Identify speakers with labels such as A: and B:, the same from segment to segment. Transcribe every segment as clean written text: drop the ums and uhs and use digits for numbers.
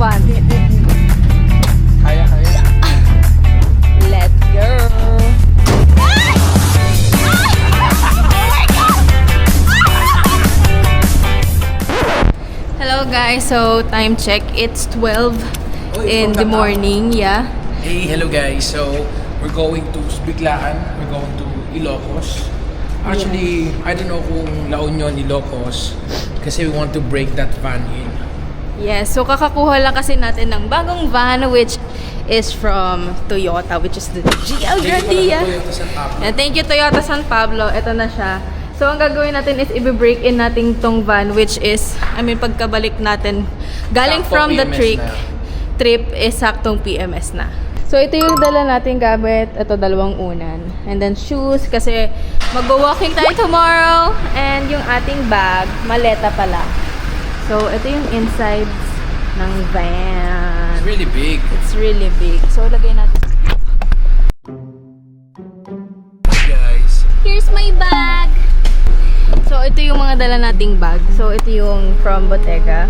A: van.
B: Kaya.
A: Let's go! Hello guys, so time check. It's 12 in the morning, yeah.
B: Hey, hello guys. So, we're going to Biglaan. We're going to Ilocos. Actually, I don't know kung La Union, Ilocos. Kasi we want to break that van in.
A: Yes, so kakakuha lang kasi natin ng bagong van which is from Toyota, which is the GL Grande. And thank you Toyota San Pablo. Ito na siya. So ang gagawin natin is i-break in natin tong van which is, pagkabalik natin galing
B: Sakto
A: from the
B: PMS
A: trip is saktong PMS na. So ito yung dala natin gamit. Ito 2 unan. And then shoes kasi mag-walking tayo tomorrow. And yung ating bag, maleta pala. So ito yung insides ng van.
B: It's really big.
A: It's really big. So lagay natin.
B: Guys.
A: Here's my bag! So, ito yung mga dala nating bag. So, ito yung from Bottega.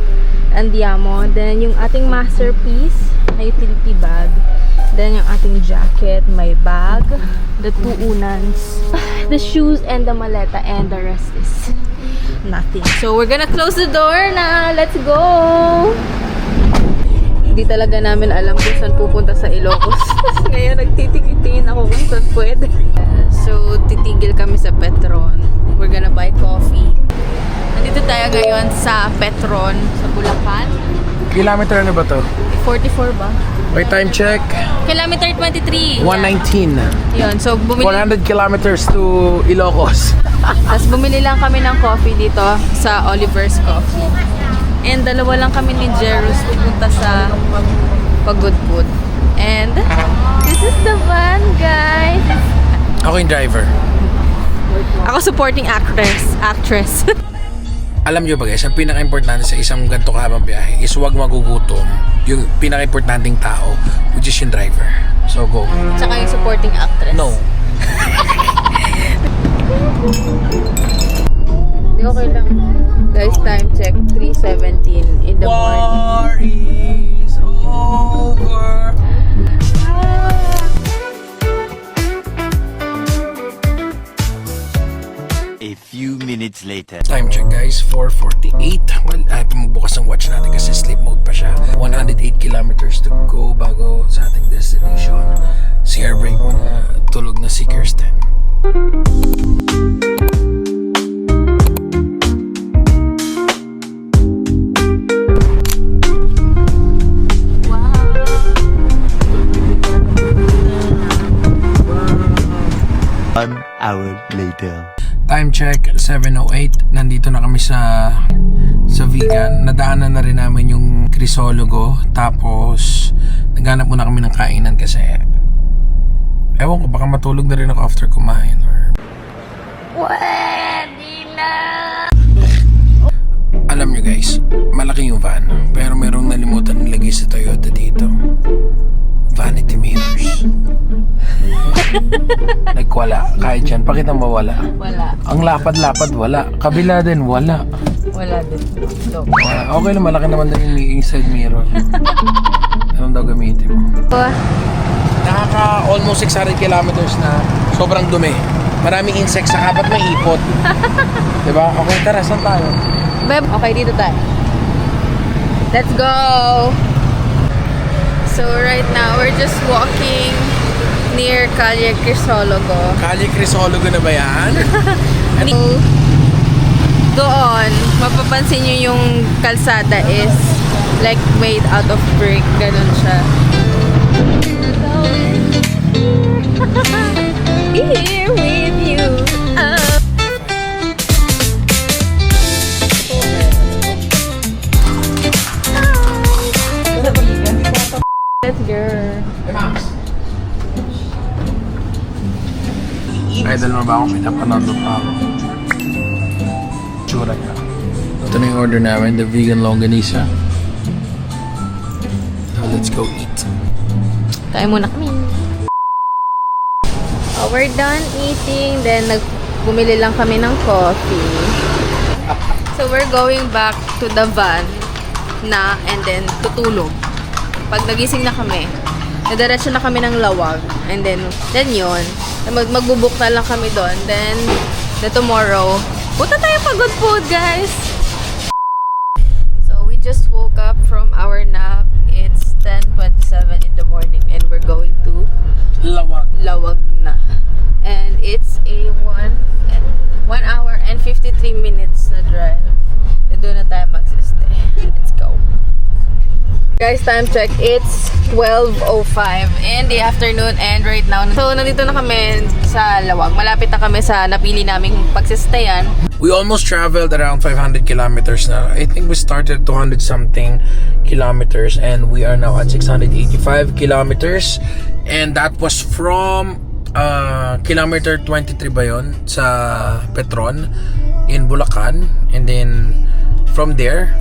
A: Andiamo. Then, yung ating masterpiece na utility bag. Then, yung ating jacket, my bag. The 2 unans. The shoes and the maleta. And the rest is nothing. So, we're gonna close the door na. Let's go! Hindi talaga namin alam kung saan pupunta sa Ilocos. Ngayon, nagtitingin ako kung saan pwede. So, titigil kami sa Petron. We're gonna buy coffee. Nandito tayo ngayon sa Petron, sa Bulacan.
B: Kilometer ano ba to?
A: 44 ba?
B: Wait, time check.
A: Kilometer 23.
B: 119.
A: Yun, so bumili.
B: 400 kilometers to Ilocos.
A: Tapos bumili lang kami ng coffee dito sa Oliver's Coffee. And dalawa lang kami ni Jerus pupunta sa Pagudpud. And this is the van, guys.
B: Ako yung driver.
A: Ako supporting actress.
B: Alam nyo ba guys, ang pinaka-importante sa isang ganito kahabang biyahe is huwag magugutom yung pinaka-importanting tao, which is yung driver. So go.
A: Tsaka yung supporting actress.
B: No.
A: Hindi, okay lang. Guys, time check. 3:17 in the morning.
B: War is over.
C: A few minutes later.
B: Time check guys, 4:48. Well, ay magbukas ng watch natin kasi sleep mode pa siya. 108 kilometers to go bago sa ating destination. CR break muna, tulog na si Kirsten.
C: One hour later.
B: Time check, 7:08. Nandito na kami sa vegan. Nadaanan na rin namin yung Crisologo. Tapos, naghanap muna kami ng kainan kasi ewan ko, baka matulog na rin ako after kumain. Or...
A: Pwede na!
B: Alam nyo guys, malaki yung van. Pero merong nalimutan nilagay sa Toyota dito. Vanity mirrors. Nagwala. Kahit yan, pakita mo wala.
A: Wala.
B: Ang lapad-lapad, wala. Kabila din, wala.
A: Wala din. So,
B: Wala. Okay na, malaki naman din yung inside mirror. Anong daw gamitin mo? Nakaka almost 600 kilometers na sobrang dumi. Maraming insects sa kapat may ipot. Diba? Okay, tara, saan tayo?
A: Beb, okay, dito tayo. Let's go! So, right now, we're just walking near Calle Crisologo.
B: Calle Crisologo na ba yan?
A: So, doon, mapapansin nyo yung kalsada is like made out of brick. Ganun siya. Here with you. Oh. Let's go.
B: Idol mo ba akong pinapanood mo pa ako? Tsura niya. Ito na yung order namin, the vegan longganisa. Now let's go eat.
A: Kain muna kami. We're done eating, then bumili lang kami ng coffee. So we're going back to the van na and then tutulog. Pag nagising na kami, nadiretso na kami ng Lawag. And then yun. Magbubuk na lang kami doon. Then, tomorrow, punta tayo Pagod Food, guys! So, we just woke up from our nap. It's 10:27 in the morning and we're going to Lawag na. And it's a 1 hour and 53 minutes na drive. And doon na tayo magsistay. Let's go. Guys, time check. It's 12:05 in the afternoon and right now. So, nandito na kami sa Lawag. Malapit na kami sa napili naming pagsistayan.
B: We almost traveled around 500 kilometers na. I think we started 200 something kilometers and we are now at 685 kilometers. And that was from kilometer 23 ba yun sa Petron in Bulacan. And then from there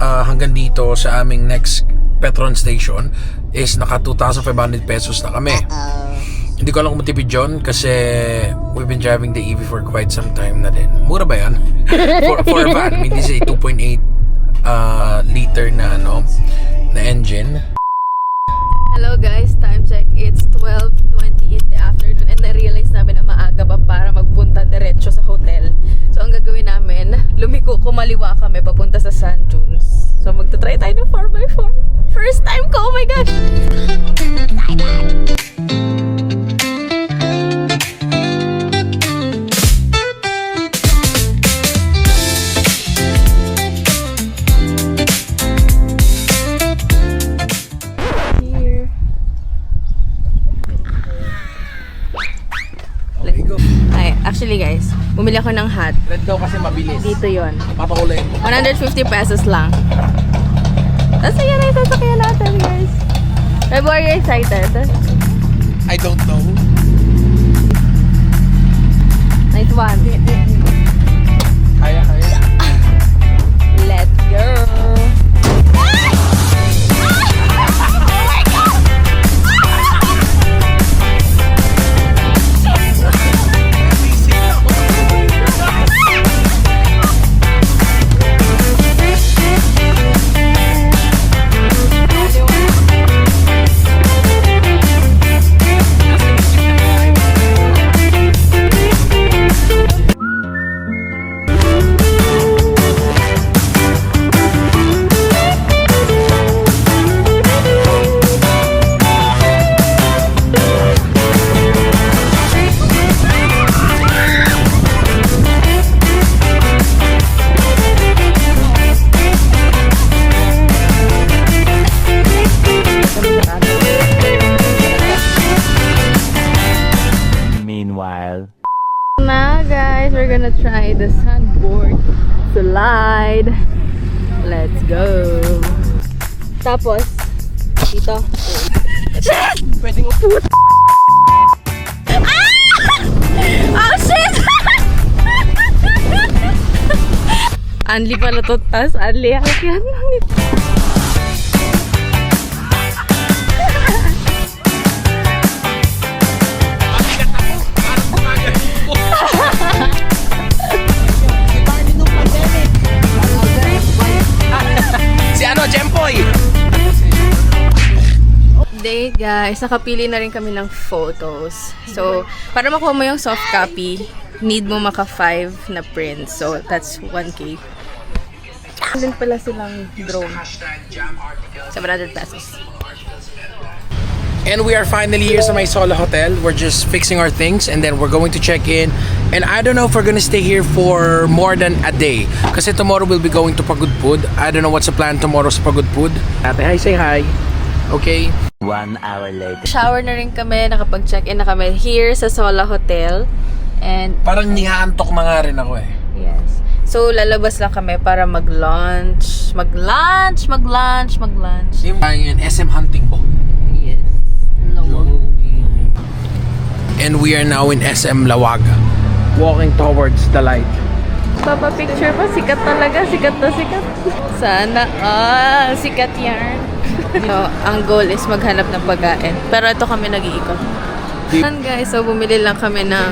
B: hanggang dito sa aming next Petron station is naka 2,500 pesos na kami. Hindi ko alam kung matipid yun kasi we've been driving the EV for quite some time na din. Mura ba yan? for a van, I mean this is a 2.8 liter na na engine.
A: Hello guys, time check. It's 12:20 in the afternoon and na-realize namin na maaga pa para magpunta diretso sa hotel. So ang gagawin namin, kumaliwa kami papunta sa Sand Dunes. So magta-try tayo ng 4x4. First time ko, oh my gosh! Actually guys, bumili ako ng hat.
B: Red daw kasi mabilis.
A: Dito yon.
B: Patuloy mo.
A: 150 pesos lang. Tapos ayan na yung sasakyan natin guys. Are you excited?
B: I don't know.
A: Nice one.
B: Kaya.
A: Let's go.
C: Meanwhile.
A: Now guys, we're gonna try the sandboard slide. Let's go. Tapos, dito.
B: Pwedeng
A: Oh shit! Anli pala to, tas Anli yan.
B: Si Jempoy!
A: Day guys, nakapili na rin kami ng photos. So, para makuha mo yung soft copy, need mo maka 5 na print. So, that's 1K. Din pala silang drone. 700 pesos.
B: And we are finally here sa Sola Hotel. We're just fixing our things and then we're going to check in. And I don't know if we're gonna stay here for more than a day. Kasi tomorrow we'll be going to Pagod Food. I don't know what's the plan tomorrow sa Pagod Food. Ate, hi, say hi. Okay.
C: 1 hour later.
A: Shower na rin kami, nakapag-check-in na kami here sa Sola Hotel. And
B: Parang nihaantok na nga rin ako eh.
A: yes. So, lalabas lang kami para mag-lunch. Mag-lunch.
B: Yung SM Hunting Bo.
A: Yes.
B: And we are now in SM Lawag. Walking towards the light.
A: Papa picture pa, sikat talaga. Sikat na sikat. Sana sikat yan. So, ang goal is maghanap ng pagkain. Pero ito kami nag-iikot. Yan guys, so bumili lang kami ng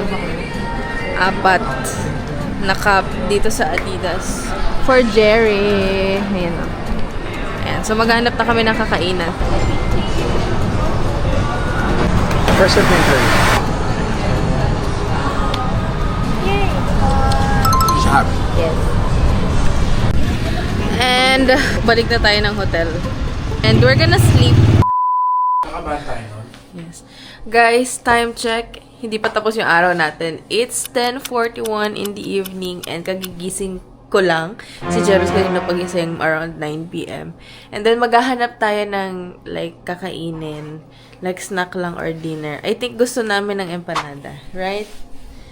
A: 4 na cup dito sa Adidas. For Jerry. Ayan o. Ayan. So, maghanap na kami ng kakainan.
B: First adventure. Shop.
A: Yes. And, balik na tayo ng hotel. And we're gonna sleep.
B: Nakabahan tayo nun?
A: Yes. Guys, time check. Hindi pa tapos yung araw natin. It's 10:41 in the evening and kagigising ko lang. Si Jeros kanina pagising around 9 p.m. And then maghahanap tayo ng like kakainin. Like snack lang or dinner. I think gusto namin ng empanada. Right?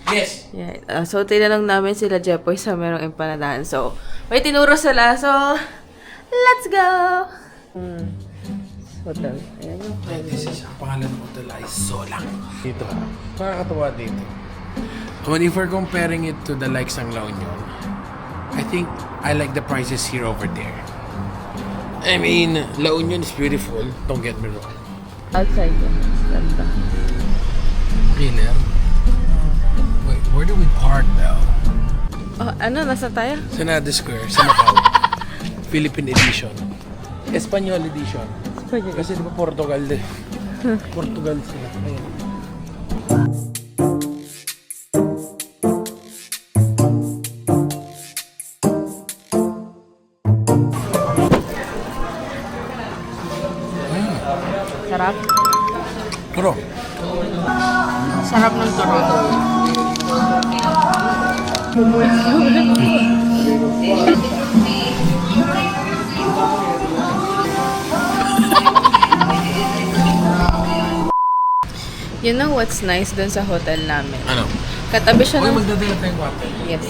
B: Yes.
A: Yeah. So, tinanong namin sila Jepoy sa merong empanadahan. So, may tinuro sila. So, let's go! Hotel. Ayan yung
B: Ay, this is, ang pangalan ng hotel ay Zolang. Dito. Nakakatawa dito. When if we're comparing it to the likes ng La Union, I think I like the prices here over there. I mean, La Union is beautiful. Don't get me wrong.
A: outside. Ganda.
B: Cleaner. Wait, where do we park though?
A: Oh, ano? Nasa tayo?
B: Sa Nada Square, sa Macau. Philippine edition. Espanyol edition. Kasi di ba Portugal din? Portugal sila. Ayan.
A: Sarap.
B: Turo.
A: Sarap ng turo. You know what's nice dun sa hotel namin?
B: Ano?
A: Katabi siya
B: Uy,
A: ng...
B: magdadala tayong water.
A: Yes.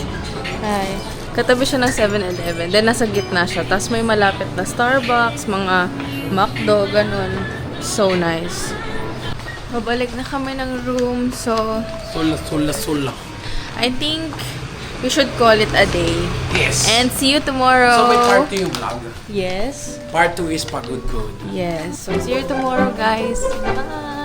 A: Hi. Katabi siya ng 7-Eleven. Then, nasa gitna siya. Tapos may malapit na Starbucks, mga McDo, ganun. So nice. Babalik na kami ng room. So,
B: Sula.
A: I think we should call it a day.
B: Yes.
A: And see you tomorrow.
B: So, may part 2 yung vlog.
A: Yes.
B: Part 2 is Pagod Code.
A: Yes. So, see you tomorrow, guys. Bye!